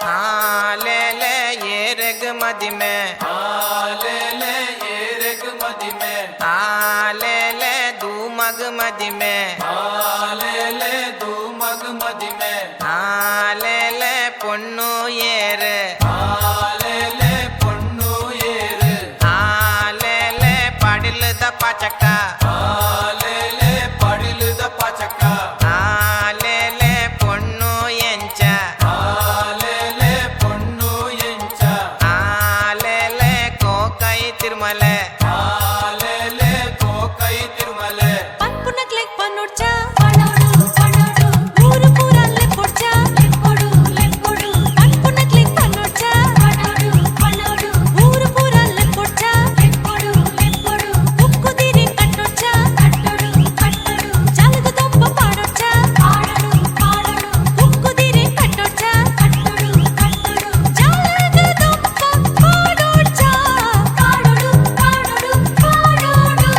ले ले ये रेग मदी में ले ले ये रेग मदी में ले ले दू मग मदी में ले ले दू मग मदी में ले ले पुन्नु येर ले ले पुन्नु येर ले ले पडिल द पचका ले ले पडिल द पचका ले ले पुन्नु ಎಂಚ ले ले पुन्नु ಎಂಚ ले ले कोकई तिरुमले ले ले कोकई तिरुमले ಪನ್ಪುನಕ್ಲೆಕ್ ಪನ್ನೊಡ್ಚಾ ಪಣೋಡು ಪಣೋಡು ಊರು ಪೂರಲ್ಲೇ ಪೊಡ್ಚಾ ಲೆಕ್ಕೊಡು ಲೆಕ್ಕೊಡು ಪನ್ಪುನಕ್ಲೆಕ್ ಪನ್ನೊಡ್ಚಾ ಪಣೋಡು ಪಣೋಡು ಊರು ಪೂರಲ್ಲೇ ಪೊಡ್ಚಾ ಲೆಕ್ಕೊಡು ಲೆಕ್ಕೊಡು ಉಕ್ಕುದಿರಿ ಕಟ್ಟೊಡ್ಚಾ ಕಟ್ಟೊಡು ಕಟ್ಟೊಡು ಜಾಲದ ದೊಂಬ ಪಾಡೊಡ್ಚಾ ಪಾಡಡು ಪಾಡಡು ಉಕ್ಕುದಿರಿ ಕಟ್ಟೊಡ್ಚಾ ಕಟ್ಟೊಡು ಕಟ್ಟೊಡು ಜಾಲದ ದೊಂಬ ಪಾಡೊಡ್ಚಾ ಪಾಡಡು ಪಾಡಡು ಪಾಡೋಡು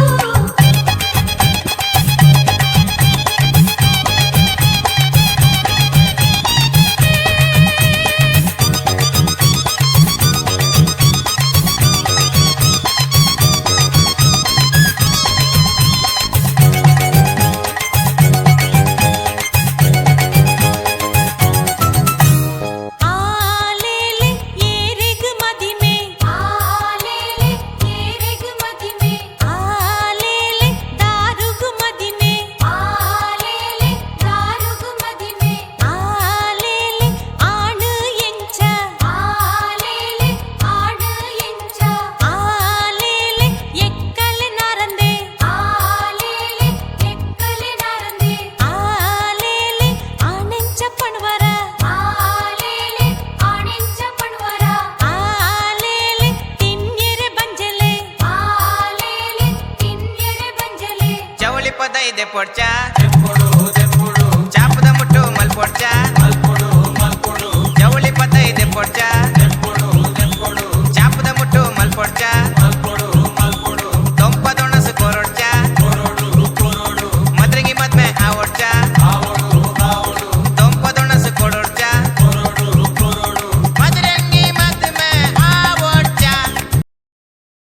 आलेले ये रेग मदी में आलेले ये रेग मदी में आलेले दारुग मदी में आलेले दारुग मदी में आलेले आण ಎಂಚ आलेले आण ಎಂಚ आलेले ಎಕ್ಕಲೆ ನಾರಂದೆ आलेले ಎಕ್ಕಲೆ ನಾರಂದೆ आलेले ಆಣೆಂಚ ಪಣವರ ಆಲೇಲೆ ಆಣೆಂಚ ಪಣವರ ಆಲೇಲೆ ತಿನ್ಯರೆ ಬಂಜಲೆ ಆಲೇಲೆ ತಿನ್ಯರೆ ಬಂಜಲೆ ಜವಳಿ ಪದ ಇದೆ ಪೊಡ್ಚಾ ದೆಪ್ಪೊಡು ದೆಪ್ಪೊಡು ಚಾಪದ ಮುಟ್ಟು ಮಲ್ ಪೊಡ್ಚಾ ಮಲ್ಪೊಡು ಮಲ್ಪೊಡು ಜವಳಿ ಪದ ಇದೆ ಪೊಡ್ಚಾ ದೆಪ್ಪೊಡು ದೆಪ್ಪೊಡು ಚಾಪದ ಮುಟ್ಟು ಮಲ್ ಪೊಡ್ಚಾ